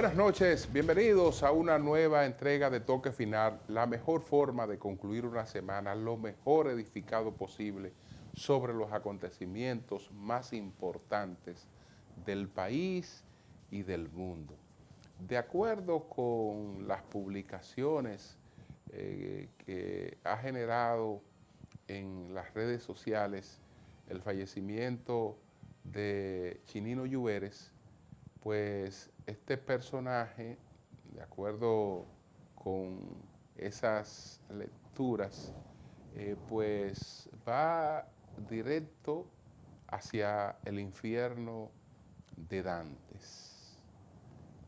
Buenas noches, bienvenidos a una nueva entrega de Toque Final, la mejor forma de concluir una semana lo mejor edificado posible sobre los acontecimientos más importantes del país y del mundo. De acuerdo con las publicaciones que ha generado en las redes sociales el fallecimiento de Chinino Lluveres, pues este personaje, de acuerdo con esas lecturas, pues va directo hacia el infierno de Dantes,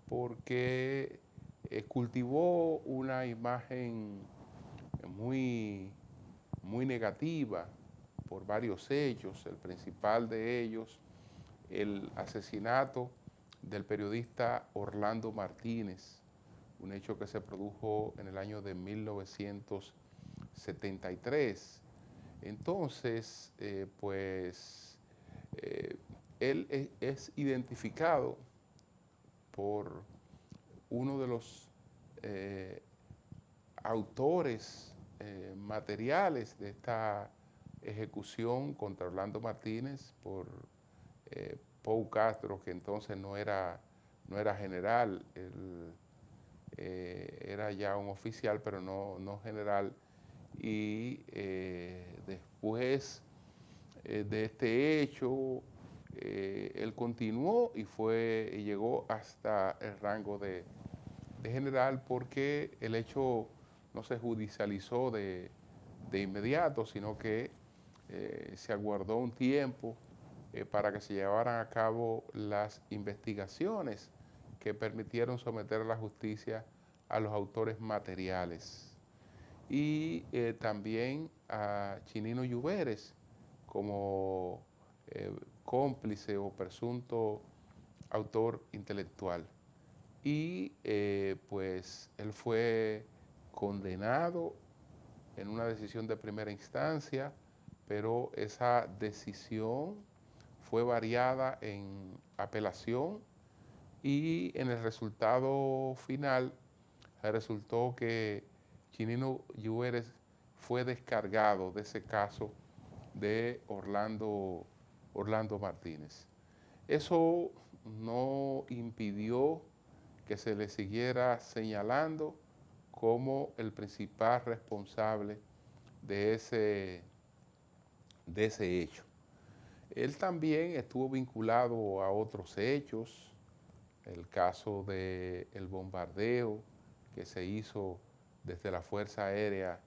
porque cultivó una imagen muy, muy negativa por varios hechos, el principal de ellos, el asesinato del periodista Orlando Martínez, un hecho que se produjo en el año de 1973. Entonces, él es identificado por uno de los autores materiales de esta ejecución contra Orlando Martínez por Pau Castro, que entonces no era general, él, era ya un oficial, pero no general. Y después de este hecho, él continuó y llegó hasta el rango de general, porque el hecho no se judicializó de inmediato, sino que se aguardó un tiempo para que se llevaran a cabo las investigaciones que permitieron someter a la justicia a los autores materiales. Y también a Chinino Lluveres como cómplice o presunto autor intelectual. Y pues él fue condenado en una decisión de primera instancia, pero esa decisión fue variada en apelación y en el resultado final resultó que Chinino Lluveres fue descargado de ese caso de Orlando Martínez. Eso no impidió que se le siguiera señalando como el principal responsable de ese hecho. Él también estuvo vinculado a otros hechos, el caso del bombardeo que se hizo desde la Fuerza Aérea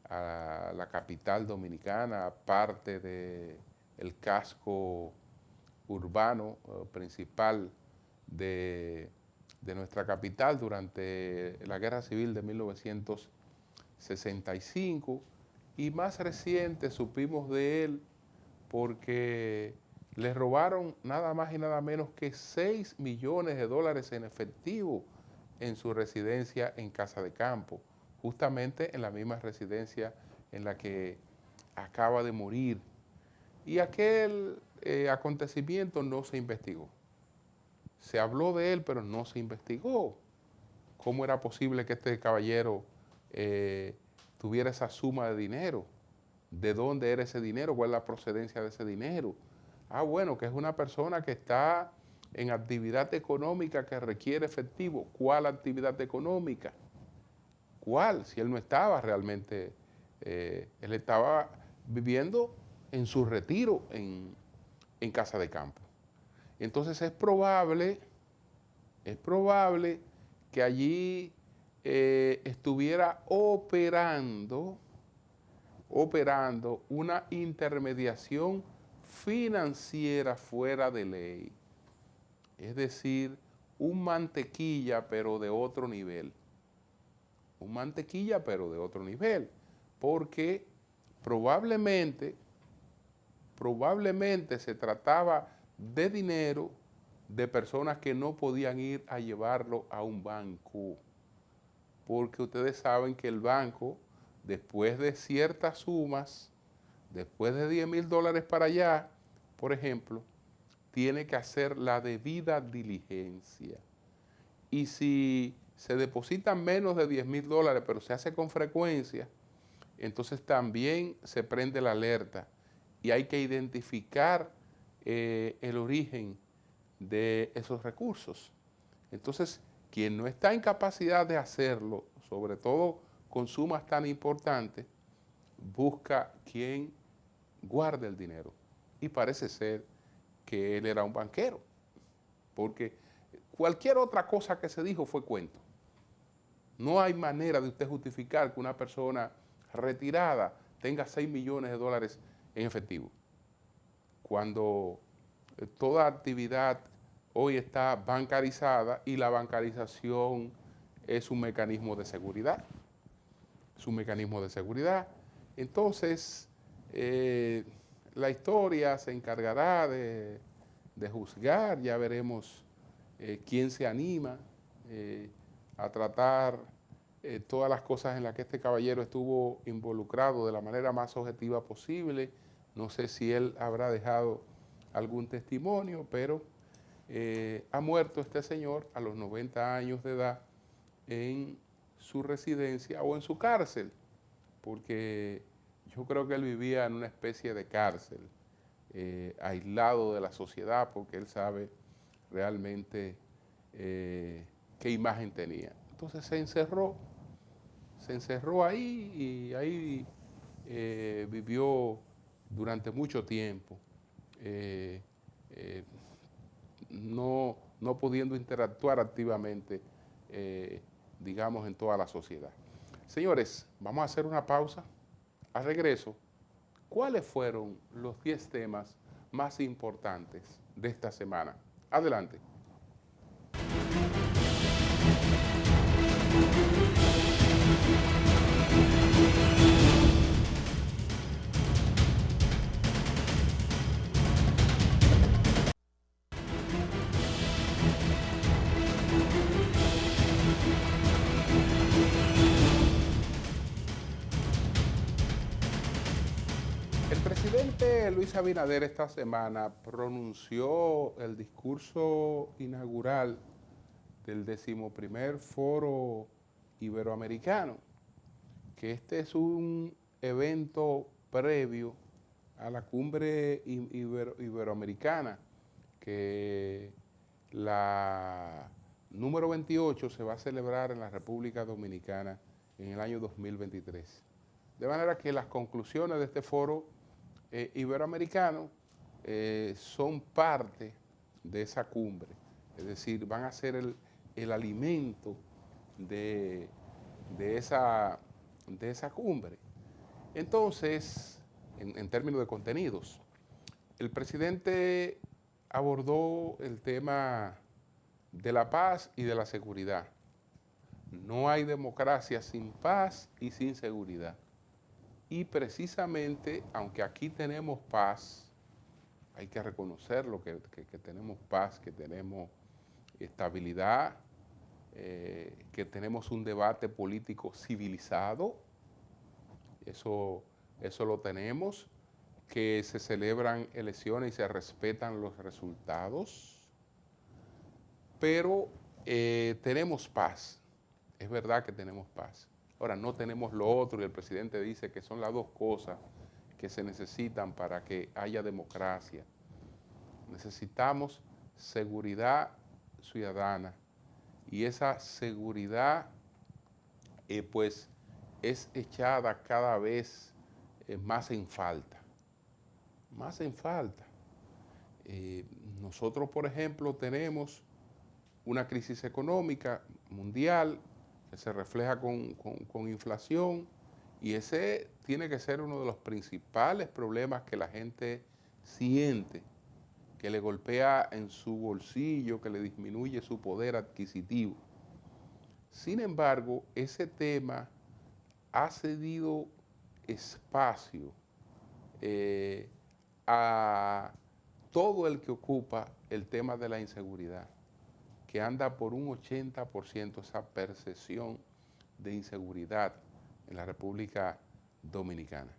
a la capital dominicana, parte del casco urbano principal de nuestra capital durante la Guerra Civil de 1965, y más reciente supimos de él porque le robaron nada más y nada menos que 6 millones de dólares en efectivo en su residencia en Casa de Campo, justamente en la misma residencia en la que acaba de morir. Y aquel acontecimiento no se investigó. Se habló de él, pero no se investigó. ¿Cómo era posible que este caballero tuviera esa suma de dinero? ¿De dónde era ese dinero? ¿Cuál es la procedencia de ese dinero? Ah, bueno, que es una persona que está en actividad económica que requiere efectivo. ¿Cuál actividad económica? ¿Cuál? Si él no estaba realmente, él estaba viviendo en su retiro en Casa de Campo. Entonces es probable que allí estuviera operando una intermediación financiera fuera de ley. Es decir, un mantequilla pero de otro nivel. Un mantequilla pero de otro nivel. Porque probablemente se trataba de dinero de personas que no podían ir a llevarlo a un banco. Porque ustedes saben que el banco, después de ciertas sumas, después de $10,000 para allá, por ejemplo, tiene que hacer la debida diligencia. Y si se depositan menos de $10,000, pero se hace con frecuencia, entonces también se prende la alerta y hay que identificar el origen de esos recursos. Entonces, quien no está en capacidad de hacerlo, sobre todo con sumas tan importantes, busca quien guarde el dinero. Y parece ser que él era un banquero, porque cualquier otra cosa que se dijo fue cuento. No hay manera de usted justificar que una persona retirada tenga $6 millones en efectivo, cuando toda actividad hoy está bancarizada y la bancarización es un mecanismo de seguridad. Es un mecanismo de seguridad. Entonces, la historia se encargará de juzgar, ya veremos quién se anima a tratar todas las cosas en las que este caballero estuvo involucrado de la manera más objetiva posible. No sé si él habrá dejado algún testimonio, pero ha muerto este señor a los 90 años de edad en su residencia o en su cárcel, porque yo creo que él vivía en una especie de cárcel, aislado de la sociedad, porque él sabe realmente qué imagen tenía. Entonces se encerró ahí y ahí vivió durante mucho tiempo, no pudiendo interactuar activamente, digamos, en toda la sociedad. Señores, vamos a hacer una pausa. Al regreso, ¿cuáles fueron los 10 temas más importantes de esta semana? Adelante. El presidente Luis Abinader esta semana pronunció el discurso inaugural del 11º Foro Iberoamericano, que este es un evento previo a la cumbre iberoamericana, que la número 28 se va a celebrar en la República Dominicana en el año 2023. De manera que las conclusiones de este foro iberoamericano son parte de esa cumbre, es decir, van a ser el alimento de esa cumbre. Entonces, en términos de contenidos, el presidente abordó el tema de la paz y de la seguridad. No hay democracia sin paz y sin seguridad. Y precisamente, aunque aquí tenemos paz, hay que reconocerlo, que tenemos paz, que tenemos estabilidad, que tenemos un debate político civilizado, eso lo tenemos, que se celebran elecciones y se respetan los resultados, pero tenemos paz, es verdad que tenemos paz. Ahora, no tenemos lo otro y el presidente dice que son las dos cosas que se necesitan para que haya democracia. Necesitamos seguridad ciudadana y esa seguridad pues es echada cada vez más en falta. Más en falta. Nosotros, por ejemplo, tenemos una crisis económica mundial que se refleja con inflación y ese tiene que ser uno de los principales problemas que la gente siente, que le golpea en su bolsillo, que le disminuye su poder adquisitivo. Sin embargo, ese tema ha cedido espacio a todo el que ocupa el tema de la inseguridad, que anda por un 80% esa percepción de inseguridad en la República Dominicana.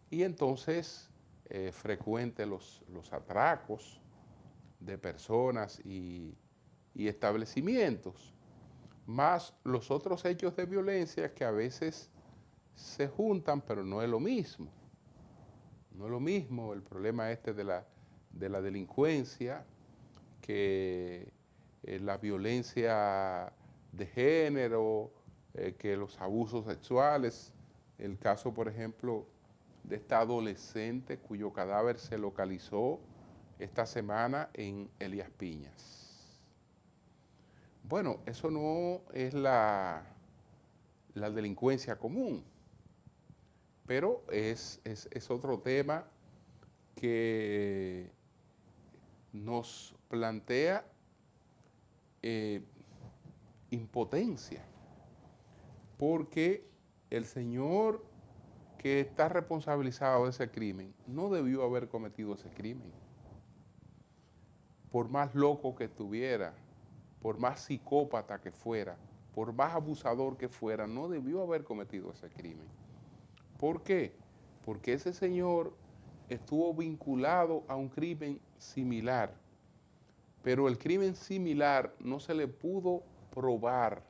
Y entonces frecuente los atracos, de personas y establecimientos, más los otros hechos de violencia que a veces se juntan, pero no es lo mismo. No es lo mismo el problema este de la delincuencia que la violencia de género, que los abusos sexuales. El caso, por ejemplo, de esta adolescente cuyo cadáver se localizó esta semana en Elías Piñas. Bueno, eso no es la delincuencia común, pero es otro tema que nos plantea impotencia, porque el señor que está responsabilizado de ese crimen no debió haber cometido ese crimen. Por más loco que estuviera, por más psicópata que fuera, por más abusador que fuera, no debió haber cometido ese crimen. ¿Por qué? Porque ese señor estuvo vinculado a un crimen similar, pero el crimen similar no se le pudo probar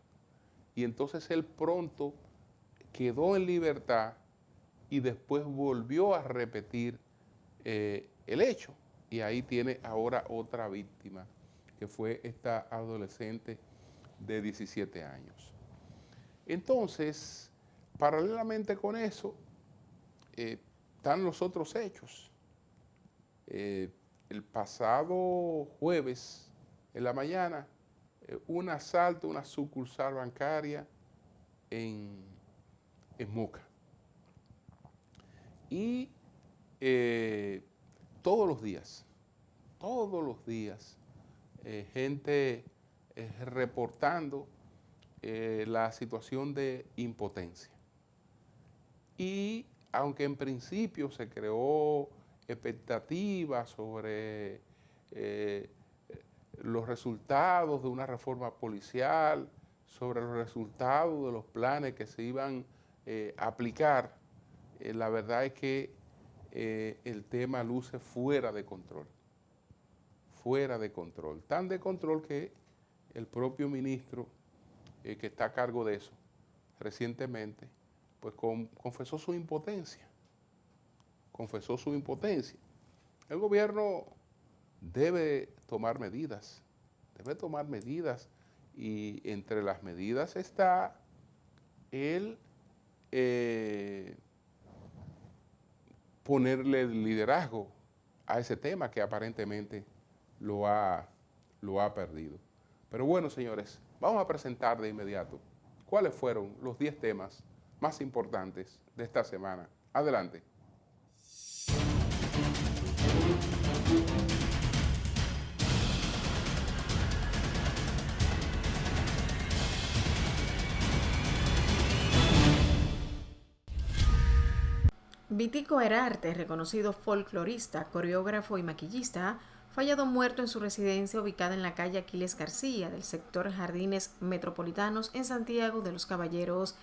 y entonces él pronto quedó en libertad y después volvió a repetir el hecho. Y ahí tiene ahora otra víctima, que fue esta adolescente de 17 años. Entonces, paralelamente con eso, están los otros hechos. El pasado jueves, en la mañana, un asalto a una sucursal bancaria en Moca. Y todos los días, gente reportando la situación de impotencia. Y aunque en principio se creó expectativas sobre los resultados de una reforma policial, sobre los resultados de los planes que se iban a aplicar, la verdad es que el tema luce fuera de control. Tan de control que el propio ministro que está a cargo de eso recientemente, pues confesó su impotencia. El gobierno debe tomar medidas, y entre las medidas está el ponerle liderazgo a ese tema que aparentemente lo ha perdido. Pero bueno, señores, vamos a presentar de inmediato cuáles fueron los 10 temas más importantes de esta semana. Adelante. Vitico Herarte, reconocido folclorista, coreógrafo y maquillista, fue hallado muerto en su residencia ubicada en la calle Aquiles García del sector Jardines Metropolitanos en Santiago de los Caballeros.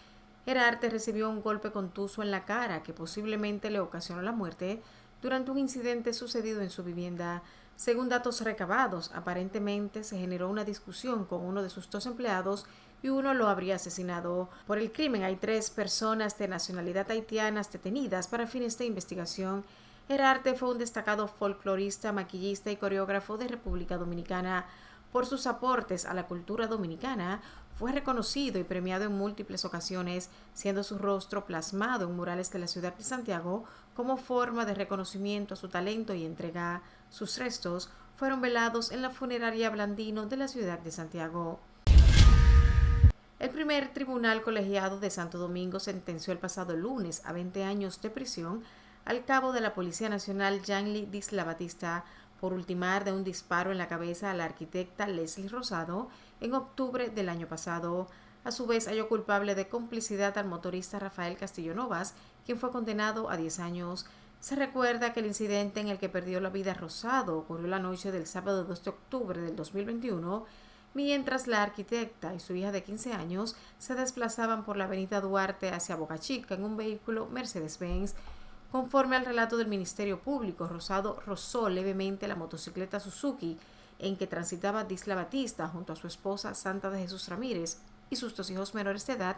Herarte recibió un golpe contuso en la cara que posiblemente le ocasionó la muerte durante un incidente sucedido en su vivienda. Según datos recabados, aparentemente se generó una discusión con uno de sus 2 empleados y uno lo habría asesinado. Por el crimen hay 3 personas de nacionalidad haitiana detenidas para fines de investigación. Herarte fue un destacado folclorista, maquillista y coreógrafo de República Dominicana. Por sus aportes a la cultura dominicana, fue reconocido y premiado en múltiples ocasiones, siendo su rostro plasmado en murales de la ciudad de Santiago como forma de reconocimiento a su talento y entrega. Sus restos fueron velados en la funeraria Blandino de la ciudad de Santiago. El primer tribunal colegiado de Santo Domingo sentenció el pasado lunes a 20 años de prisión al cabo de la Policía Nacional Yanli Disla Batista por ultimar de un disparo en la cabeza a la arquitecta Leslie Rosado en octubre del año pasado. A su vez, halló culpable de complicidad al motorista Rafael Castillo Novas, quien fue condenado a 10 años. Se recuerda que el incidente en el que perdió la vida Rosado ocurrió la noche del sábado 2 de octubre del 2021, mientras la arquitecta y su hija de 15 años se desplazaban por la avenida Duarte hacia Boca Chica en un vehículo Mercedes-Benz. Conforme al relato del Ministerio Público, Rosado rozó levemente la motocicleta Suzuki en que transitaba Disla Batista junto a su esposa Santa de Jesús Ramírez y sus 2 hijos menores de edad,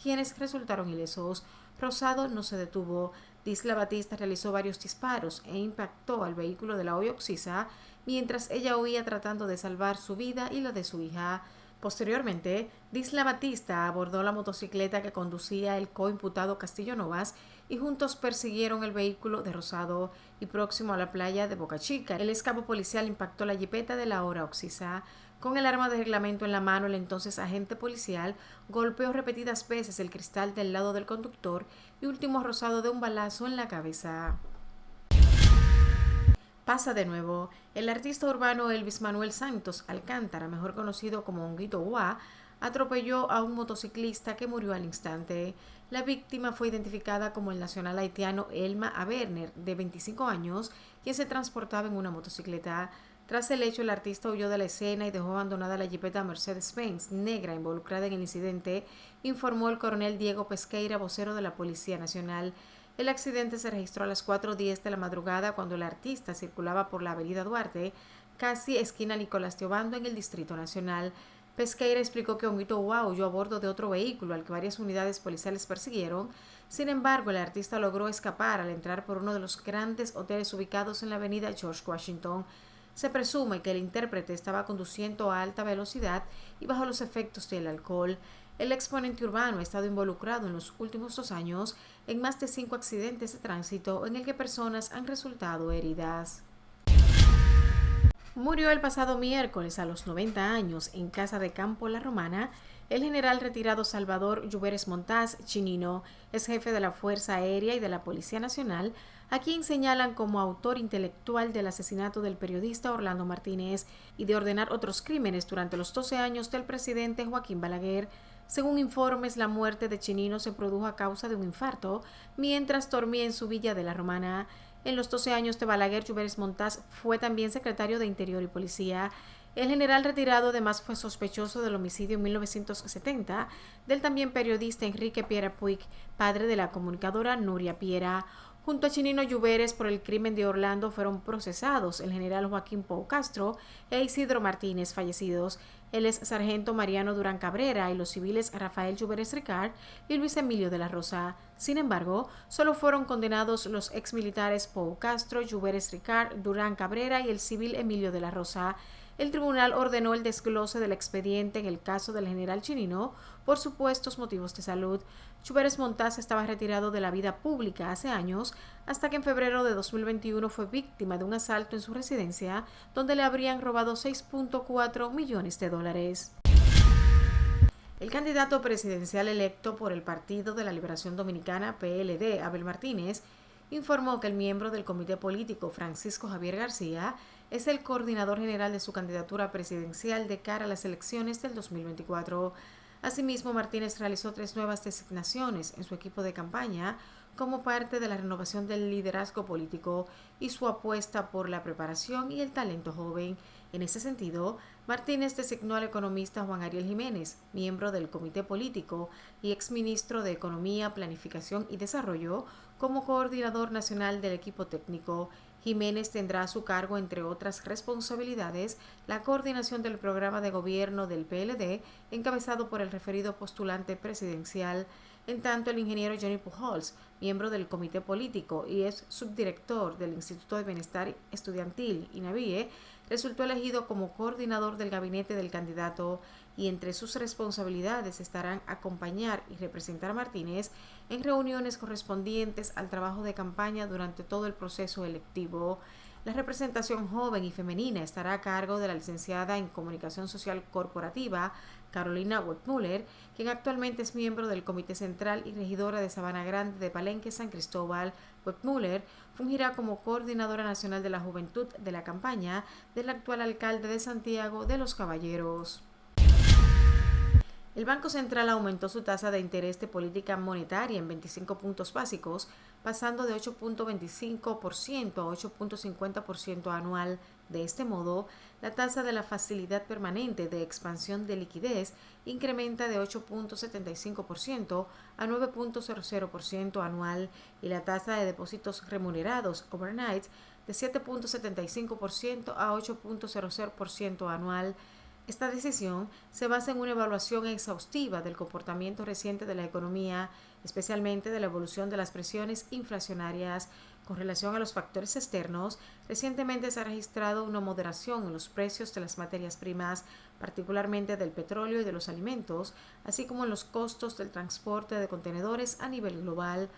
quienes resultaron ilesos. Rosado no se detuvo. Disla Batista realizó varios disparos e impactó al vehículo de la hoy Oxisa mientras ella huía tratando de salvar su vida y la de su hija. Posteriormente, Disla Batista abordó la motocicleta que conducía el coimputado Castillo Novas y juntos persiguieron el vehículo de Rosado y próximo a la playa de Boca Chica. El escapo policial impactó la jipeta de la hora Oxisa. Con el arma de reglamento en la mano, el entonces agente policial golpeó repetidas veces el cristal del lado del conductor y ultimó a Rosado de un balazo en la cabeza. Pasa de nuevo. El artista urbano Elvis Manuel Santos Alcántara, mejor conocido como Honguito Uá, atropelló a un motociclista que murió al instante. La víctima fue identificada como el nacional haitiano Elma Averner, de 25 años, quien se transportaba en una motocicleta. Tras el hecho, el artista huyó de la escena y dejó abandonada la jipeta Mercedes-Benz negra involucrada en el incidente, informó el coronel Diego Pesqueira, vocero de la Policía Nacional. El accidente se registró a las 4:10 de la madrugada cuando el artista circulaba por la avenida Duarte, casi esquina Nicolás Teobando en el Distrito Nacional. Pesqueira explicó que Honguito Uá huyó a bordo de otro vehículo al que varias unidades policiales persiguieron. Sin embargo, el artista logró escapar al entrar por uno de los grandes hoteles ubicados en la avenida George Washington. Se presume que el intérprete estaba conduciendo a alta velocidad y bajo los efectos del alcohol. El exponente urbano ha estado involucrado en los últimos 2 años en más de 5 accidentes de tránsito en el que personas han resultado heridas. Murió el pasado miércoles a los 90 años en Casa de Campo La Romana el general retirado Salvador Lluveres Montaz Chinino, es jefe de la Fuerza Aérea y de la Policía Nacional, a quien señalan como autor intelectual del asesinato del periodista Orlando Martínez y de ordenar otros crímenes durante los 12 años del presidente Joaquín Balaguer. Según informes, la muerte de Chinino se produjo a causa de un infarto mientras dormía en su villa de La Romana. En los 12 años de Balaguer, Lluveres Montaz fue también secretario de Interior y Policía. El general retirado además fue sospechoso del homicidio en 1970 del también periodista Enrique Piera Puig, padre de la comunicadora Nuria Piera. Junto a Chinino Lluveres por el crimen de Orlando fueron procesados el general Joaquín Pou Castro e Isidro Martínez, fallecidos, el ex sargento Mariano Durán Cabrera y los civiles Rafael Lluveres Ricard y Luis Emilio de la Rosa. Sin embargo, solo fueron condenados los exmilitares Pou Castro, Lluveres Ricard, Durán Cabrera y el civil Emilio de la Rosa. El tribunal ordenó el desglose del expediente en el caso del general Chinino por supuestos motivos de salud. Lluveres Montaz estaba retirado de la vida pública hace años, hasta que en febrero de 2021 fue víctima de un asalto en su residencia, donde le habrían robado $6.4 millones. El candidato presidencial electo por el Partido de la Liberación Dominicana, PLD, Abel Martínez, informó que el miembro del comité político Francisco Javier García es el coordinador general de su candidatura presidencial de cara a las elecciones del 2024. Asimismo, Martínez realizó 3 nuevas designaciones en su equipo de campaña como parte de la renovación del liderazgo político y su apuesta por la preparación y el talento joven. En ese sentido, Martínez designó al economista Juan Ariel Jiménez, miembro del comité político y exministro de Economía, Planificación y Desarrollo, como coordinador nacional del equipo técnico. Jiménez tendrá a su cargo, entre otras responsabilidades, la coordinación del programa de gobierno del PLD, encabezado por el referido postulante presidencial. En tanto, el ingeniero Johnny Pujols, miembro del comité político y es subdirector del Instituto de Bienestar Estudiantil, INAVIE, resultó elegido como coordinador del gabinete del candidato, y entre sus responsabilidades estarán acompañar y representar a Martínez en reuniones correspondientes al trabajo de campaña durante todo el proceso electivo. La representación joven y femenina estará a cargo de la licenciada en Comunicación Social Corporativa, Carolina Wertmüller, quien actualmente es miembro del Comité Central y regidora de Sabana Grande de Palenque, San Cristóbal. Wertmüller fungirá como coordinadora nacional de la juventud de la campaña del actual alcalde de Santiago de los Caballeros. El Banco Central aumentó su tasa de interés de política monetaria en 25 puntos básicos pasando de 8.25% a 8.50% anual. De este modo, la tasa de la facilidad permanente de expansión de liquidez incrementa de 8.75% a 9.00% anual y la tasa de depósitos remunerados overnight de 7.75% a 8.00% anual. Esta decisión se basa en una evaluación exhaustiva del comportamiento reciente de la economía, especialmente de la evolución de las presiones inflacionarias. Con relación a los factores externos, recientemente se ha registrado una moderación en los precios de las materias primas, particularmente del petróleo y de los alimentos, así como en los costos del transporte de contenedores a nivel global.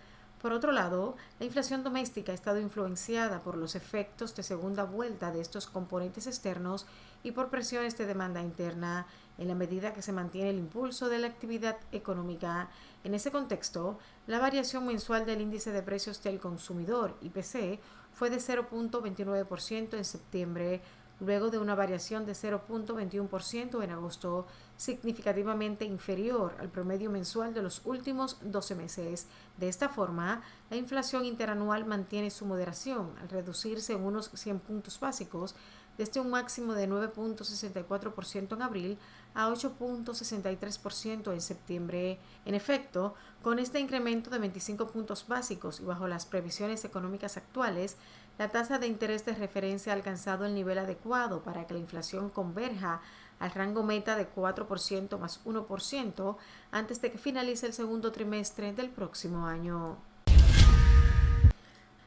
Por otro lado, la inflación doméstica ha estado influenciada por los efectos de segunda vuelta de estos componentes externos y por presiones de demanda interna, en la medida que se mantiene el impulso de la actividad económica. En ese contexto, la variación mensual del índice de precios del consumidor, IPC, fue de 0.29% en septiembre, luego de una variación de 0.21% en agosto, significativamente inferior al promedio mensual de los últimos 12 meses. De esta forma, la inflación interanual mantiene su moderación al reducirse en unos 100 puntos básicos, desde un máximo de 9.64% en abril a 8.63% en septiembre. En efecto, con este incremento de 25 puntos básicos y bajo las previsiones económicas actuales, la tasa de interés de referencia ha alcanzado el nivel adecuado para que la inflación converja al rango meta de 4% más 1% antes de que finalice el segundo trimestre del próximo año.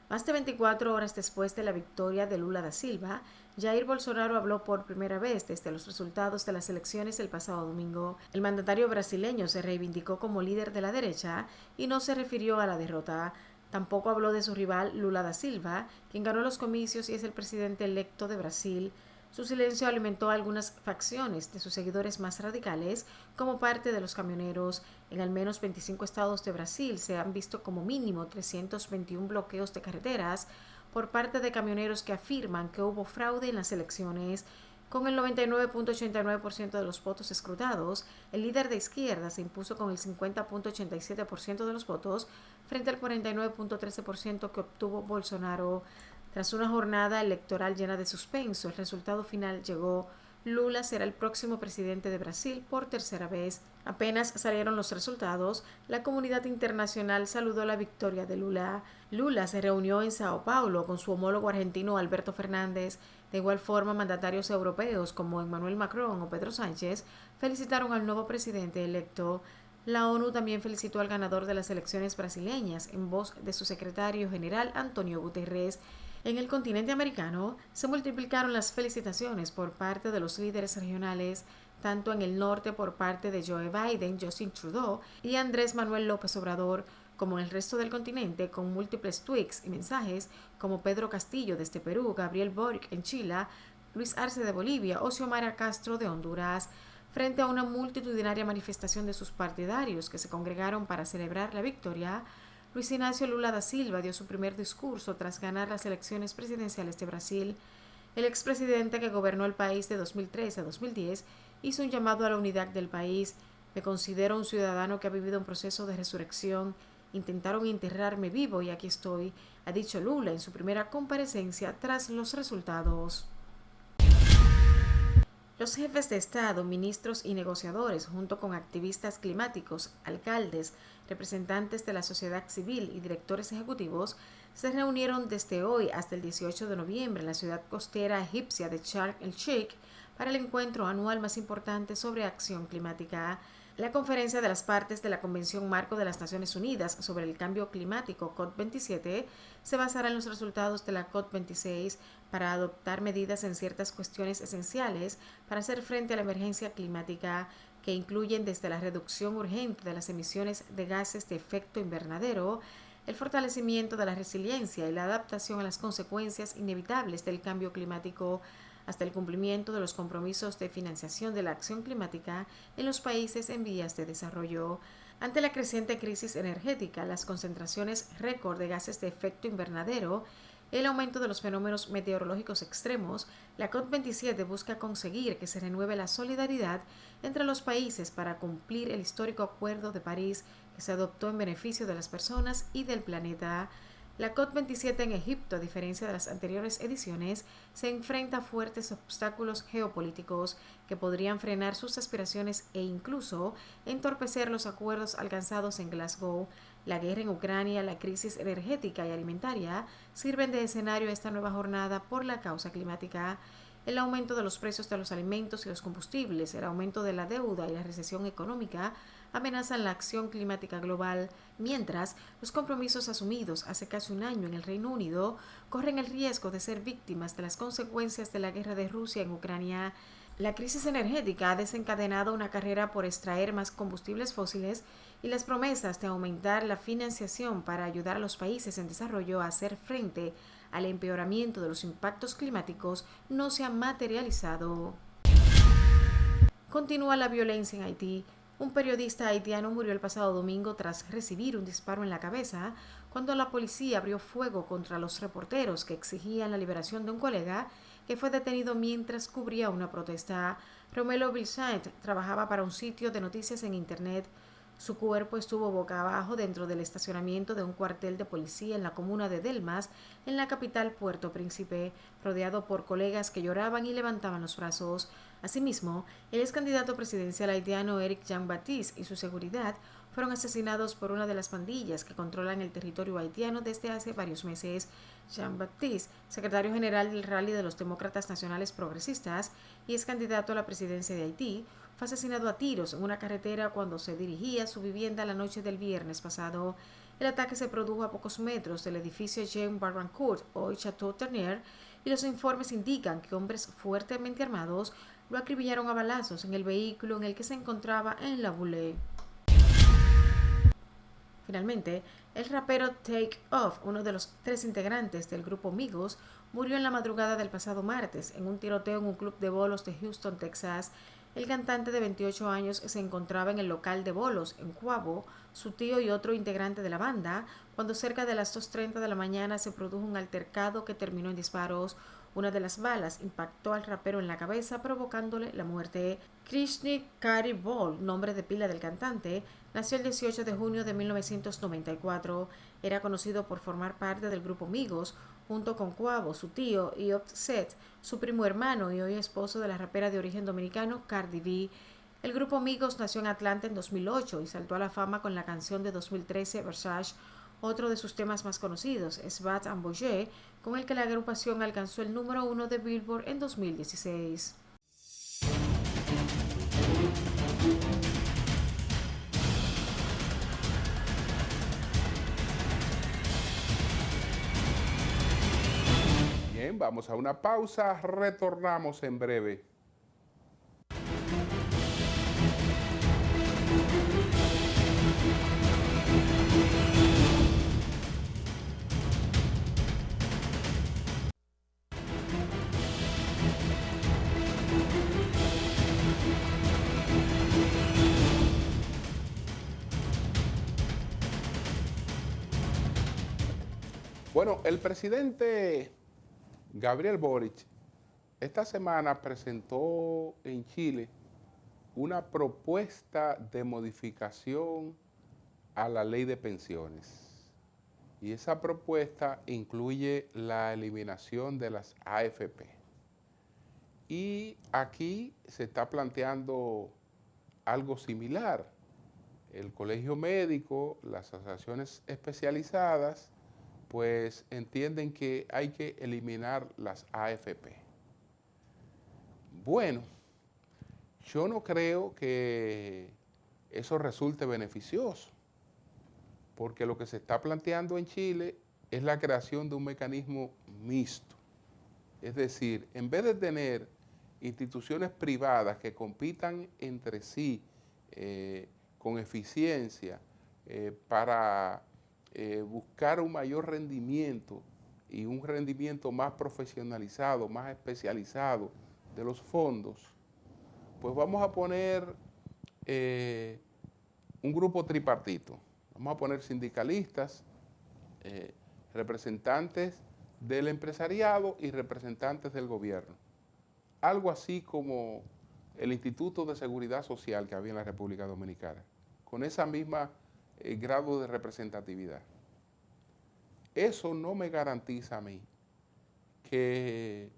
Más de 24 horas después de la victoria de Lula da Silva, Jair Bolsonaro habló por primera vez desde los resultados de las elecciones el pasado domingo. El mandatario brasileño se reivindicó como líder de la derecha y no se refirió a la derrota. Tampoco habló de su rival Lula da Silva, quien ganó los comicios y es el presidente electo de Brasil. Su silencio alimentó a algunas facciones de sus seguidores más radicales, como parte de los camioneros. En al menos 25 estados de Brasil se han visto como mínimo 321 bloqueos de carreteras por parte de camioneros que afirman que hubo fraude en las elecciones. Con el 99.89% de los votos escrutados, el líder de izquierda se impuso con el 50.87% de los votos frente al 49.13% que obtuvo Bolsonaro. Tras una jornada electoral llena de suspenso, el resultado final llegó. Lula será el próximo presidente de Brasil por tercera vez. Apenas salieron los resultados, la comunidad internacional saludó la victoria de Lula. Lula se reunió en Sao Paulo con su homólogo argentino Alberto Fernández. De igual forma, mandatarios europeos como Emmanuel Macron o Pedro Sánchez felicitaron al nuevo presidente electo. La ONU también felicitó al ganador de las elecciones brasileñas en voz de su secretario general Antonio Guterres. En el continente americano se multiplicaron las felicitaciones por parte de los líderes regionales, tanto en el norte por parte de Joe Biden, Justin Trudeau y Andrés Manuel López Obrador, como en el resto del continente, con múltiples tweets y mensajes como Pedro Castillo desde Perú, Gabriel Boric en Chile, Luis Arce de Bolivia o Xiomara Castro de Honduras, frente a una multitudinaria manifestación de sus partidarios que se congregaron para celebrar la victoria. Luis Ignacio Lula da Silva dio su primer discurso tras ganar las elecciones presidenciales de Brasil. El expresidente que gobernó el país de 2003 a 2010 hizo un llamado a la unidad del país. Me considero un ciudadano que ha vivido un proceso de resurrección. Intentaron enterrarme vivo y aquí estoy, ha dicho Lula en su primera comparecencia tras los resultados. Los jefes de Estado, ministros y negociadores, junto con activistas climáticos, alcaldes, representantes de la sociedad civil y directores ejecutivos, se reunieron desde hoy hasta el 18 de noviembre en la ciudad costera egipcia de Sharm el-Sheikh para el encuentro anual más importante sobre acción climática. La conferencia de las partes de la Convención Marco de las Naciones Unidas sobre el Cambio Climático, COP27, se basará en los resultados de la COP26 para adoptar medidas en ciertas cuestiones esenciales para hacer frente a la emergencia climática, que incluyen desde la reducción urgente de las emisiones de gases de efecto invernadero, el fortalecimiento de la resiliencia y la adaptación a las consecuencias inevitables del cambio climático, hasta el cumplimiento de los compromisos de financiación de la acción climática en los países en vías de desarrollo. Ante la creciente crisis energética, las concentraciones récord de gases de efecto invernadero, el aumento de los fenómenos meteorológicos extremos, la COP27 busca conseguir que se renueve la solidaridad entre los países para cumplir el histórico Acuerdo de París que se adoptó en beneficio de las personas y del planeta. La COP27 en Egipto, a diferencia de las anteriores ediciones, se enfrenta a fuertes obstáculos geopolíticos que podrían frenar sus aspiraciones e incluso entorpecer los acuerdos alcanzados en Glasgow. La guerra en Ucrania, la crisis energética y alimentaria sirven de escenario a esta nueva jornada por la causa climática. El aumento de los precios de los alimentos y los combustibles, el aumento de la deuda y la recesión económica amenazan la acción climática global, mientras los compromisos asumidos hace casi un año en el Reino Unido corren el riesgo de ser víctimas de las consecuencias de la guerra de Rusia en Ucrania. La crisis energética ha desencadenado una carrera por extraer más combustibles fósiles y las promesas de aumentar la financiación para ayudar a los países en desarrollo a hacer frente al empeoramiento de los impactos climáticos no se han materializado. Continúa la violencia en Haití. Un periodista haitiano murió el pasado domingo tras recibir un disparo en la cabeza cuando la policía abrió fuego contra los reporteros que exigían la liberación de un colega que fue detenido mientras cubría una protesta. Romelo Vilsaint trabajaba para un sitio de noticias en Internet. Su cuerpo estuvo boca abajo dentro del estacionamiento de un cuartel de policía en la comuna de Delmas, en la capital Puerto Príncipe, rodeado por colegas que lloraban y levantaban los brazos. Asimismo, el ex candidato presidencial haitiano Eric Jean-Baptiste y su seguridad fueron asesinados por una de las pandillas que controlan el territorio haitiano desde hace varios meses. Jean-Baptiste, secretario general del Rally de los Demócratas Nacionales Progresistas y ex candidato a la presidencia de Haití, fue asesinado a tiros en una carretera cuando se dirigía a su vivienda la noche del viernes pasado. El ataque se produjo a pocos metros del edificio Jean Barrancourt, hoy Chateau Ternier, y los informes indican que hombres fuertemente armados lo acribillaron a balazos en el vehículo en el que se encontraba en La Boulée. Finalmente, el rapero Take Off, uno de los 3 integrantes del grupo Migos, murió en la madrugada del pasado martes en un tiroteo en un club de bolos de Houston, Texas. El cantante de 28 años se encontraba en el local de bolos en Quabo, su tío y otro integrante de la banda, cuando cerca de las 2:30 de la mañana se produjo un altercado que terminó en disparos. Una de las balas impactó al rapero en la cabeza, provocándole la muerte. Krishni Kari Ball, nombre de pila del cantante, nació el 18 de junio de 1994. Era conocido por formar parte del grupo Migos, junto con Quavo, su tío, y Offset, su primo hermano y hoy esposo de la rapera de origen dominicano Cardi B. El grupo Migos nació en Atlanta en 2008 y saltó a la fama con la canción de 2013 Versace. Otro de sus temas más conocidos es Bat and Bougie, con el que la agrupación alcanzó el número 1 de Billboard en 2016. Bien, vamos a una pausa, retornamos en breve. Bueno, el presidente Gabriel Boric esta semana presentó en Chile una propuesta de modificación a la ley de pensiones. Y esa propuesta incluye la eliminación de las AFP. Y aquí se está planteando algo similar. El colegio médico, las asociaciones especializadas, pues entienden que hay que eliminar las AFP. Bueno, yo no creo que eso resulte beneficioso, porque lo que se está planteando en Chile es la creación de un mecanismo mixto. Es decir, en vez de tener instituciones privadas que compitan entre sí con eficiencia para buscar un mayor rendimiento y un rendimiento más profesionalizado, más especializado de los fondos, pues vamos a poner un grupo tripartito. Vamos a poner sindicalistas, representantes del empresariado y representantes del gobierno. Algo así como el Instituto de Seguridad Social que había en la República Dominicana, con esa misma grado de representatividad. eso no me garantiza a mí que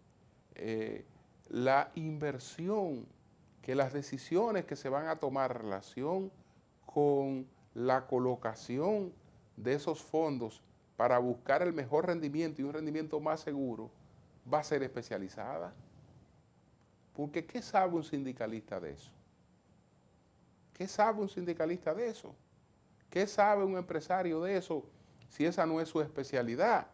la inversión, que las decisiones que se van a tomar en relación con la colocación de esos fondos para buscar el mejor rendimiento y un rendimiento más seguro, va a ser especializada. Porque ¿qué sabe un sindicalista de eso? ¿Qué sabe un sindicalista de eso? ¿Qué sabe un empresario de eso si esa no es su especialidad?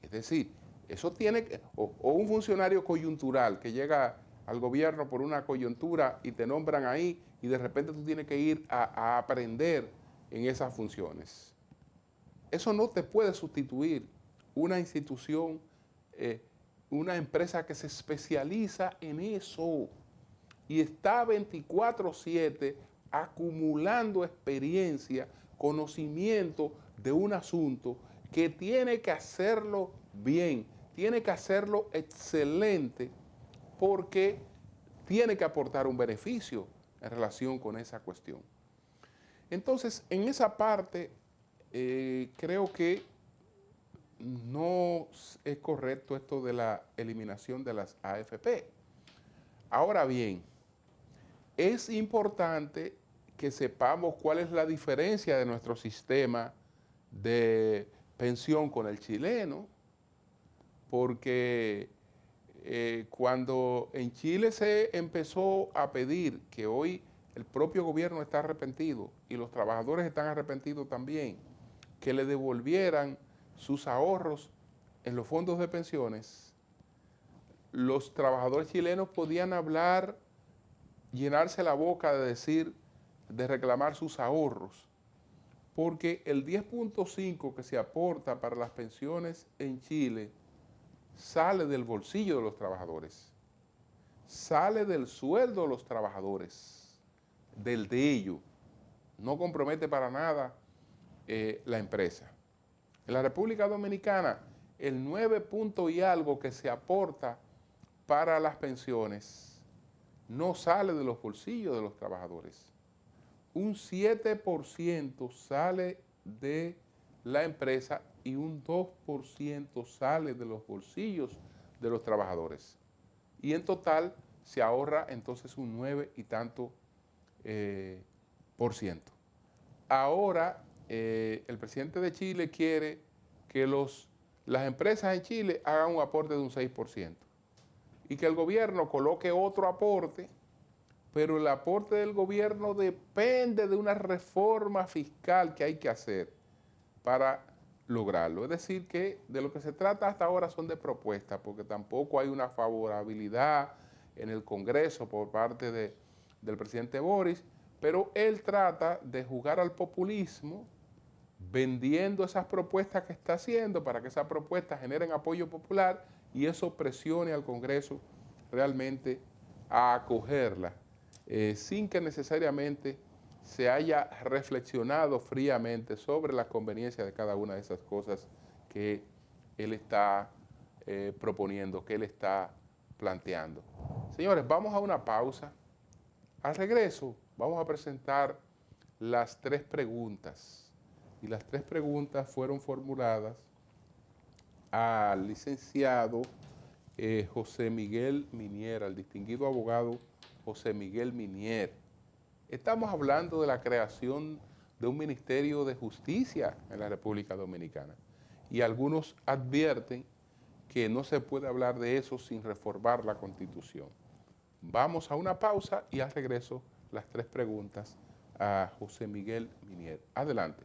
Es decir, eso tiene que, o un funcionario coyuntural que llega al gobierno por una coyuntura y te nombran ahí y de repente tú tienes que ir a aprender en esas funciones. Eso no te puede sustituir una institución, una empresa que se especializa en eso y está 24/7 acumulando experiencia, conocimiento de un asunto que tiene que hacerlo bien, tiene que hacerlo excelente, porque tiene que aportar un beneficio en relación con esa cuestión. Entonces, en esa parte, creo que no es correcto esto de la eliminación de las AFP. Ahora bien, es importante que sepamos cuál es la diferencia de nuestro sistema de pensión con el chileno, porque cuando en Chile se empezó a pedir, que hoy el propio gobierno está arrepentido y los trabajadores están arrepentidos también, que le devolvieran sus ahorros en los fondos de pensiones, los trabajadores chilenos podían hablar, llenarse la boca de decir, de reclamar sus ahorros, porque el 10.5 que se aporta para las pensiones en Chile sale del bolsillo de los trabajadores, sale del sueldo de los trabajadores, del de ellos, no compromete para nada la empresa. En la República Dominicana, el 9 punto y algo que se aporta para las pensiones no sale de los bolsillos de los trabajadores. Un 7% sale de la empresa y un 2% sale de los bolsillos de los trabajadores. Y en total se ahorra entonces un 9 y tanto %. Ahora el presidente de Chile quiere que las empresas en Chile hagan un aporte de un 6% y que el gobierno coloque otro aporte, pero el aporte del gobierno depende de una reforma fiscal que hay que hacer para lograrlo. Es decir, que de lo que se trata hasta ahora son de propuestas, porque tampoco hay una favorabilidad en el Congreso por parte del presidente Boris, pero él trata de jugar al populismo vendiendo esas propuestas que está haciendo para que esas propuestas generen apoyo popular y eso presione al Congreso realmente a acogerla, sin que necesariamente se haya reflexionado fríamente sobre la conveniencia de cada una de esas cosas que él está proponiendo, que él está planteando. Señores, vamos a una pausa. Al regreso vamos a presentar las 3 preguntas. Y las 3 preguntas fueron formuladas al licenciado José Miguel Minier, al distinguido abogado José Miguel Minier. Estamos hablando de la creación de un Ministerio de Justicia en la República Dominicana. Y algunos advierten que no se puede hablar de eso sin reformar la Constitución. Vamos a una pausa y al regreso las 3 preguntas a José Miguel Minier. Adelante.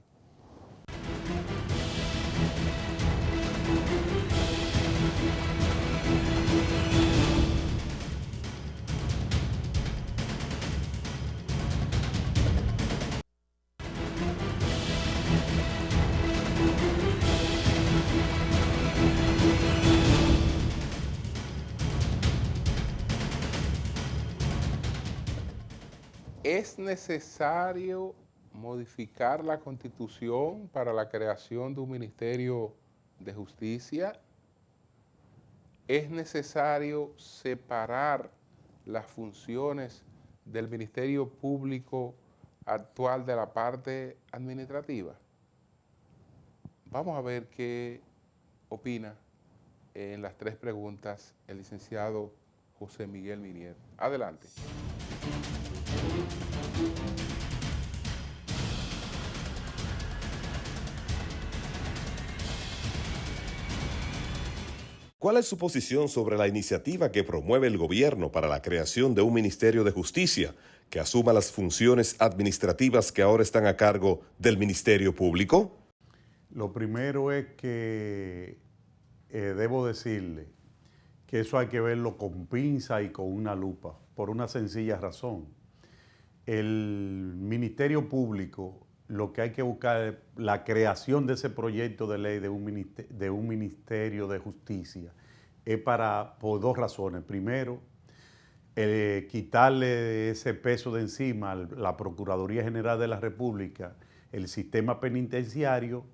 ¿Es necesario modificar la Constitución para la creación de un Ministerio de Justicia? ¿Es necesario separar las funciones del Ministerio Público actual de la parte administrativa? vamos a ver qué opina en las 3 preguntas el licenciado José Miguel Minier. Adelante. ¿Cuál es su posición sobre la iniciativa que promueve el gobierno para la creación de un Ministerio de Justicia que asuma las funciones administrativas que ahora están a cargo del Ministerio Público? Lo primero es que debo decirle que eso hay que verlo con pinza y con una lupa, por una sencilla razón. El Ministerio Público, lo que hay que buscar es la creación de ese proyecto de ley de un Ministerio de Justicia, es por 2 razones. Primero, quitarle ese peso de encima a la Procuraduría General de la República, el sistema penitenciario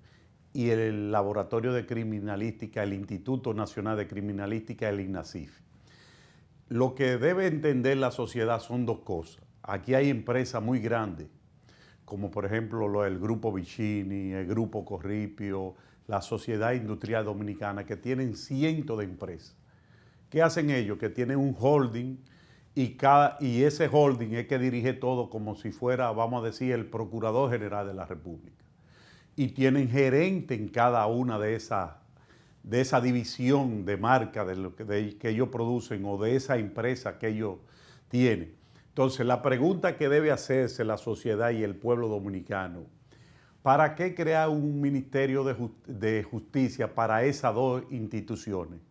y el Laboratorio de Criminalística, el Instituto Nacional de Criminalística, el INACIF. Lo que debe entender la sociedad son 2 cosas. Aquí hay empresas muy grandes, como por ejemplo el Grupo Vicini, el Grupo Corripio, la Sociedad Industrial Dominicana, que tienen cientos de empresas. ¿Qué hacen ellos? Que tienen un holding y ese holding es que dirige todo como si fuera, vamos a decir, el Procurador General de la República. Y tienen gerente en cada una de esa división de marca que ellos producen o de esa empresa que ellos tienen. Entonces, la pregunta que debe hacerse la sociedad y el pueblo dominicano, ¿para qué crear un Ministerio de Justicia para esas 2 instituciones?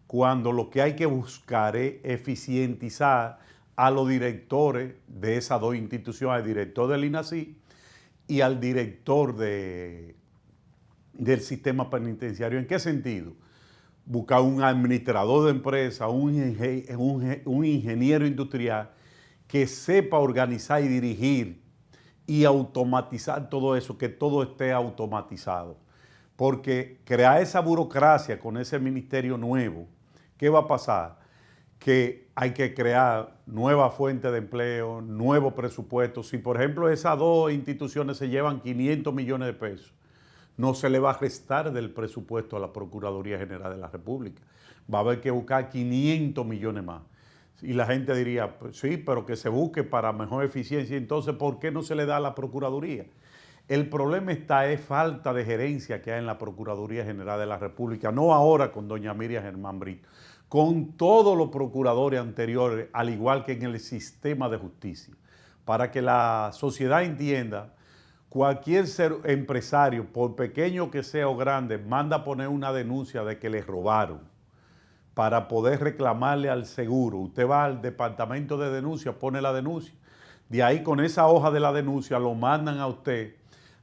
Cuando lo que hay que buscar es eficientizar a los directores de esas 2 instituciones, al director del INACI y al director del sistema penitenciario. ¿En qué sentido? Buscar un administrador de empresa, un ingeniero industrial que sepa organizar y dirigir y automatizar todo eso, que todo esté automatizado. Porque crear esa burocracia con ese ministerio nuevo, ¿qué va a pasar? Que hay que crear nuevas fuentes de empleo, nuevos presupuestos. Si, por ejemplo, esas 2 instituciones se llevan 500 millones de pesos, no se le va a restar del presupuesto a la Procuraduría General de la República. Va a haber que buscar 500 millones más. Y la gente diría, pues sí, pero que se busque para mejor eficiencia. Entonces, ¿por qué no se le da a la Procuraduría? El problema es falta de gerencia que hay en la Procuraduría General de la República, no ahora con doña Miriam Germán Brito, con todos los procuradores anteriores, al igual que en el sistema de justicia. Para que la sociedad entienda, cualquier empresario, por pequeño que sea o grande, manda a poner una denuncia de que le robaron para poder reclamarle al seguro. Usted va al departamento de denuncia, pone la denuncia. De ahí, con esa hoja de la denuncia, lo mandan a usted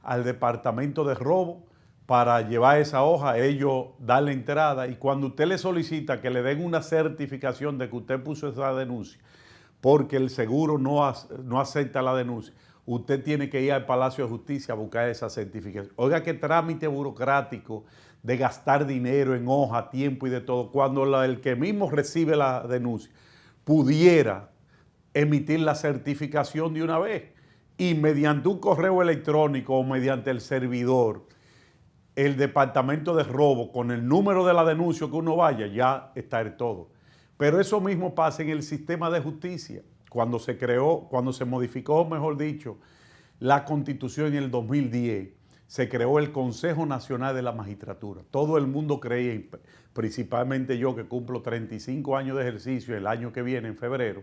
al departamento de robo para llevar esa hoja, ellos darle entrada, y cuando usted le solicita que le den una certificación de que usted puso esa denuncia, porque el seguro no acepta la denuncia, usted tiene que ir al Palacio de Justicia a buscar esa certificación. Oiga, qué trámite burocrático de gastar dinero en hoja, tiempo y de todo, cuando el que mismo recibe la denuncia pudiera emitir la certificación de una vez y mediante un correo electrónico o mediante el servidor, el departamento de robo, con el número de la denuncia que uno vaya, ya está el todo. Pero eso mismo pasa en el sistema de justicia. Cuando se modificó, mejor dicho, la Constitución en el 2010, se creó el Consejo Nacional de la Magistratura. Todo el mundo creía, principalmente yo que cumplo 35 años de ejercicio el año que viene, en febrero,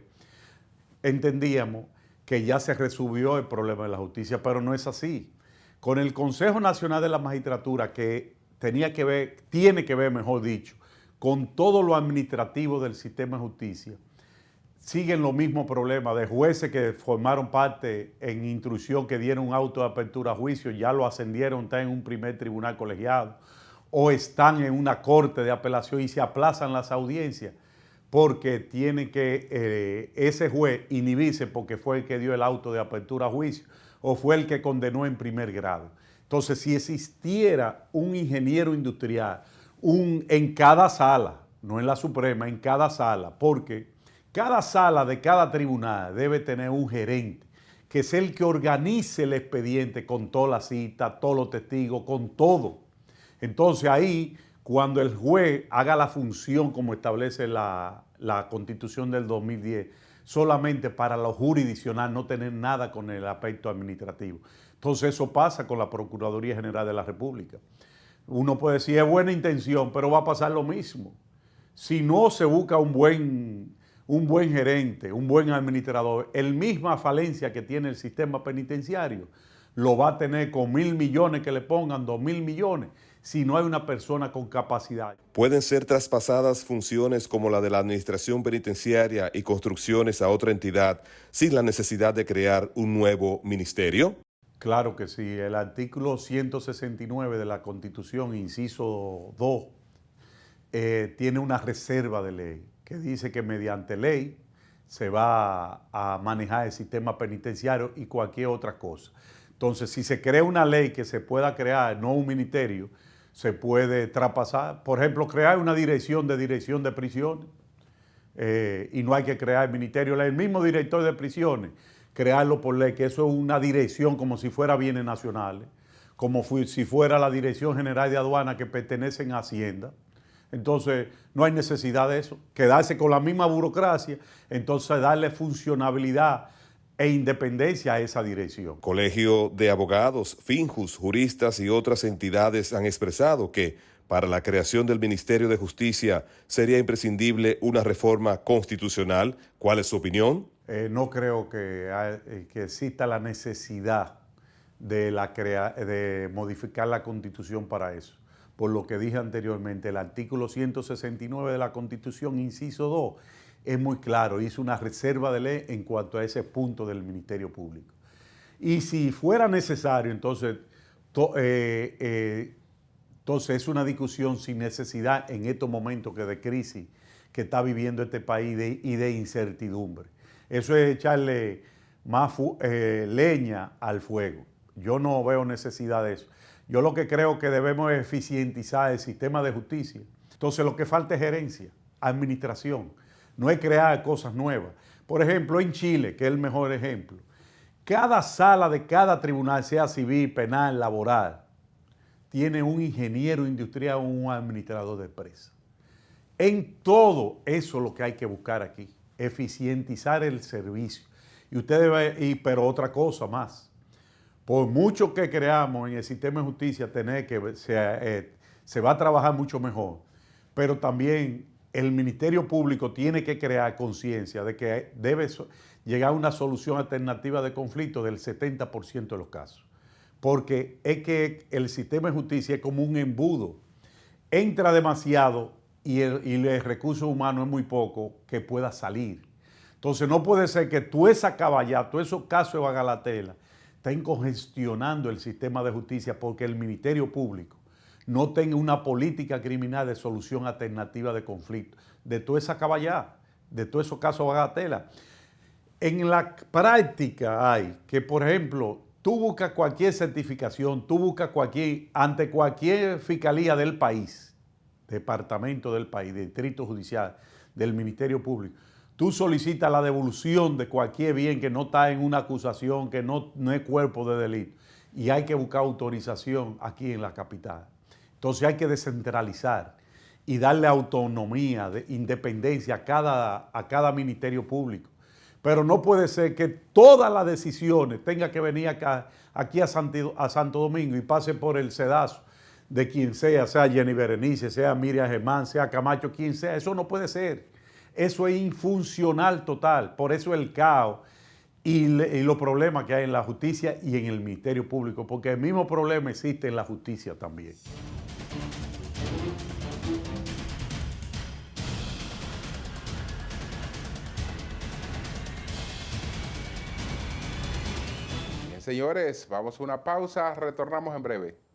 entendíamos que ya se resolvió el problema de la justicia, pero no es así. Con el Consejo Nacional de la Magistratura, que tiene que ver, mejor dicho, con todo lo administrativo del sistema de justicia, siguen los mismos problemas de jueces que formaron parte en instrucción, que dieron un auto de apertura a juicio, ya lo ascendieron, están en un primer tribunal colegiado, o están en una corte de apelación y se aplazan las audiencias porque tiene que ese juez inhibirse porque fue el que dio el auto de apertura a juicio o fue el que condenó en primer grado. Entonces, si existiera un ingeniero industrial en cada sala, no en la Suprema, en cada sala, porque cada sala de cada tribunal debe tener un gerente, que es el que organice el expediente con toda la cita, todos los testigos, con todo. Entonces ahí, cuando el juez haga la función como establece la Constitución del 2010, solamente para lo jurisdiccional, no tener nada con el aspecto administrativo. Entonces eso pasa con la Procuraduría General de la República. Uno puede decir, es buena intención, pero va a pasar lo mismo. Si no se busca un buen gerente, un buen administrador, el misma falencia que tiene el sistema penitenciario, lo va a tener con 1.000 millones que le pongan, 2.000 millones, si no hay una persona con capacidad. ¿Pueden ser traspasadas funciones como la de la administración penitenciaria y construcciones a otra entidad sin la necesidad de crear un nuevo ministerio? Claro que sí. El artículo 169 de la Constitución, inciso 2, tiene una reserva de ley que dice que mediante ley se va a manejar el sistema penitenciario y cualquier otra cosa. Entonces, si se crea una ley que se pueda crear, no un ministerio, se puede traspasar. Por ejemplo, crear una dirección de prisiones y no hay que crear el ministerio. El mismo director de prisiones, crearlo por ley, que eso es una dirección como si fuera bienes nacionales, como si fuera la Dirección General de Aduana que pertenecen a Hacienda. Entonces, no hay necesidad de eso. Quedarse con la misma burocracia, entonces darle funcionabilidad e independencia a esa dirección. Colegio de Abogados, Finjus, juristas y otras entidades han expresado que para la creación del Ministerio de Justicia sería imprescindible una reforma constitucional. ¿Cuál es su opinión? No creo que exista la necesidad de modificar la Constitución para eso. Por lo que dije anteriormente, el artículo 169 de la Constitución, inciso 2, es muy claro, hizo una reserva de ley en cuanto a ese punto del Ministerio Público. Y si fuera necesario, entonces es una discusión sin necesidad en estos momentos de crisis que está viviendo este país y de incertidumbre. Eso es echarle más leña al fuego. Yo no veo necesidad de eso. Yo lo que creo que debemos es eficientizar el sistema de justicia. Entonces lo que falta es gerencia, administración. No es crear cosas nuevas. Por ejemplo, en Chile, que es el mejor ejemplo, cada sala de cada tribunal, sea civil, penal, laboral, tiene un ingeniero industrial o un administrador de empresa. En todo eso es lo que hay que buscar aquí, eficientizar el servicio. Y pero otra cosa más, por mucho que creamos en el sistema de justicia, se va a trabajar mucho mejor, pero también el Ministerio Público tiene que crear conciencia de que debe llegar a una solución alternativa de conflicto del 70% de los casos. Porque es que el sistema de justicia es como un embudo. Entra demasiado y el recurso humano es muy poco que pueda salir. Entonces no puede ser que todos esos casos de bagatela estén congestionando el sistema de justicia porque el Ministerio Público no tenga una política criminal de solución alternativa de conflicto, de toda esa caballá, de todos esos casos de bagatela. En la práctica hay que, por ejemplo, tú buscas cualquier certificación, ante cualquier fiscalía del país, departamento del país, distrito judicial, del Ministerio Público, tú solicitas la devolución de cualquier bien que no está en una acusación, que no es cuerpo de delito, y hay que buscar autorización aquí en la capital. Entonces hay que descentralizar y darle autonomía, independencia a cada ministerio público. Pero no puede ser que todas las decisiones tengan que venir aquí a Santo Domingo y pase por el sedazo de quien sea Jenny Berenice, sea Miriam Germán, sea Camacho, quien sea. Eso no puede ser. Eso es infuncional total. Por eso el caos y los problemas que hay en la justicia y en el Ministerio Público, porque el mismo problema existe en la justicia también. Bien, señores, vamos a una pausa, retornamos en breve.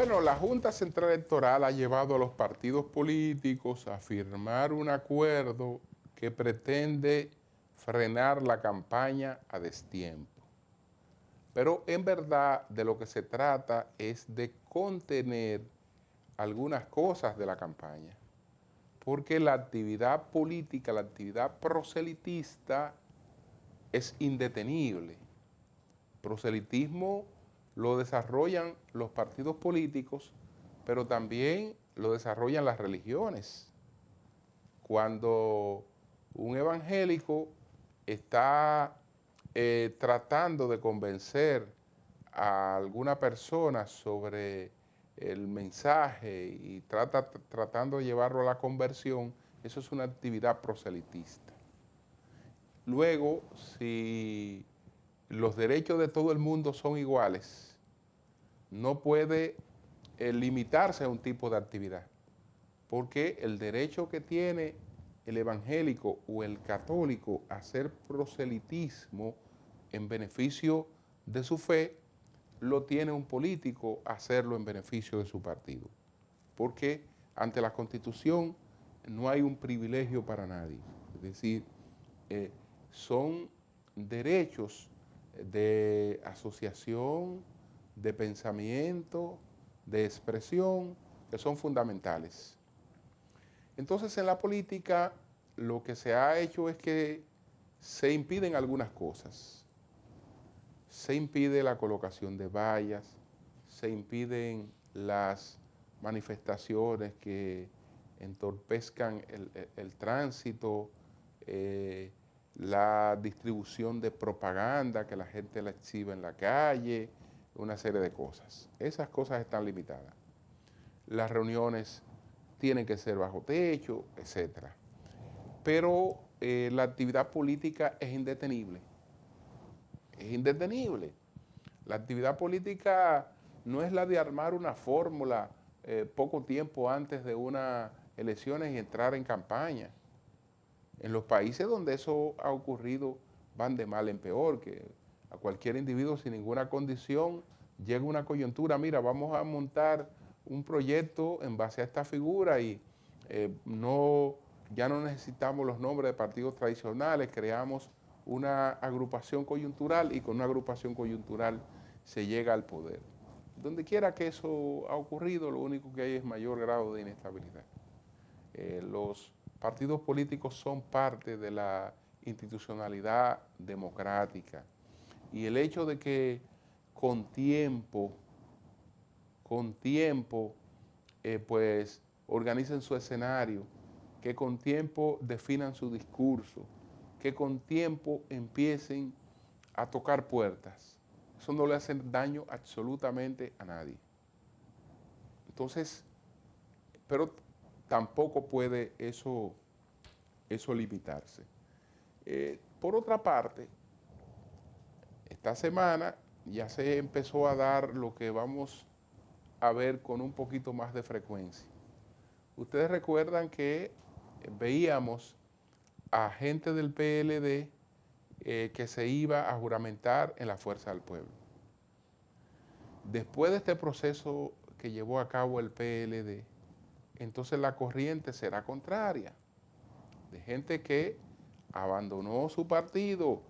Bueno, la Junta Central Electoral ha llevado a los partidos políticos a firmar un acuerdo que pretende frenar la campaña a destiempo. Pero en verdad de lo que se trata es de contener algunas cosas de la campaña, porque la actividad política, la actividad proselitista es indetenible. Proselitismo lo desarrollan los partidos políticos, pero también lo desarrollan las religiones. Cuando un evangélico está tratando de convencer a alguna persona sobre el mensaje y tratando de llevarlo a la conversión, eso es una actividad proselitista. Luego, si los derechos de todo el mundo son iguales, no puede limitarse a un tipo de actividad, porque el derecho que tiene el evangélico o el católico a hacer proselitismo en beneficio de su fe, lo tiene un político a hacerlo en beneficio de su partido. Porque ante la Constitución no hay un privilegio para nadie. Es decir, son derechos de asociación, de pensamiento, de expresión, que son fundamentales. Entonces, en la política, lo que se ha hecho es que se impiden algunas cosas. Se impide la colocación de vallas, se impiden las manifestaciones que entorpezcan el tránsito, la distribución de propaganda, que la gente la exhibe en la calle, una serie de cosas. Esas cosas están limitadas. Las reuniones tienen que ser bajo techo, etc. Pero la actividad política es indetenible. Es indetenible. La actividad política no es la de armar una fórmula poco tiempo antes de unas elecciones y entrar en campaña. En los países donde eso ha ocurrido van de mal en peor, que a cualquier individuo sin ninguna condición llega una coyuntura, mira, vamos a montar un proyecto en base a esta figura y ya no necesitamos los nombres de partidos tradicionales, creamos una agrupación coyuntural y con una agrupación coyuntural se llega al poder. Donde quiera que eso ha ocurrido, lo único que hay es mayor grado de inestabilidad. Los partidos políticos son parte de la institucionalidad democrática y el hecho de que con tiempo, pues organicen su escenario, que con tiempo definan su discurso, que con tiempo empiecen a tocar puertas. Eso no le hace daño absolutamente a nadie. Entonces, pero tampoco puede eso limitarse. Por otra parte, esta semana ya se empezó a dar lo que vamos a ver con un poquito más de frecuencia. Ustedes recuerdan que veíamos a gente del PLD que se iba a juramentar en la Fuerza del Pueblo. Después de este proceso que llevó a cabo el PLD, entonces la corriente será contraria, de gente que abandonó su partido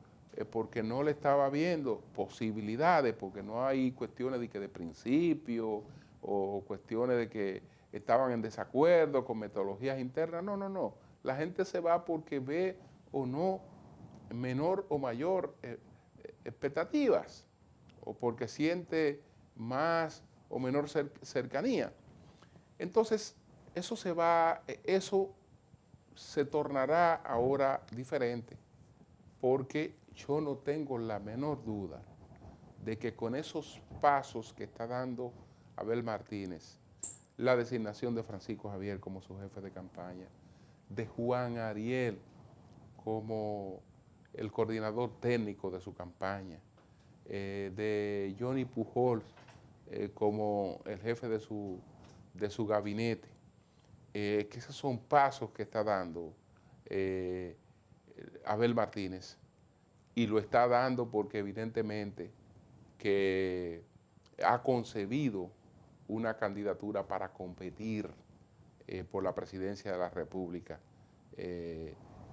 porque no le estaba viendo posibilidades, porque no hay cuestiones de principio o cuestiones de que estaban en desacuerdo con metodologías internas. No, no, no. La gente se va porque ve o no menor o mayor expectativas o porque siente más o menor cercanía. Entonces, eso se tornará ahora diferente, porque yo no tengo la menor duda de que con esos pasos que está dando Abel Martínez, la designación de Francisco Javier como su jefe de campaña, de Juan Ariel como el coordinador técnico de su campaña, de Johnny Pujols como el jefe de su gabinete, que esos son pasos que está dando Abel Martínez, y lo está dando porque evidentemente que ha concebido una candidatura para competir por la presidencia de la República,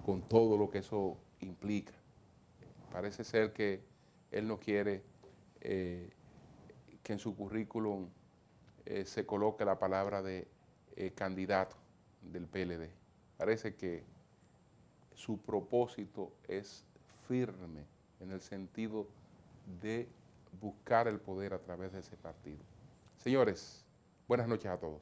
con todo lo que eso implica. Parece ser que él no quiere que en su currículum se coloque la palabra de candidato del PLD. Parece que su propósito es firme en el sentido de buscar el poder a través de ese partido. Señores, buenas noches a todos.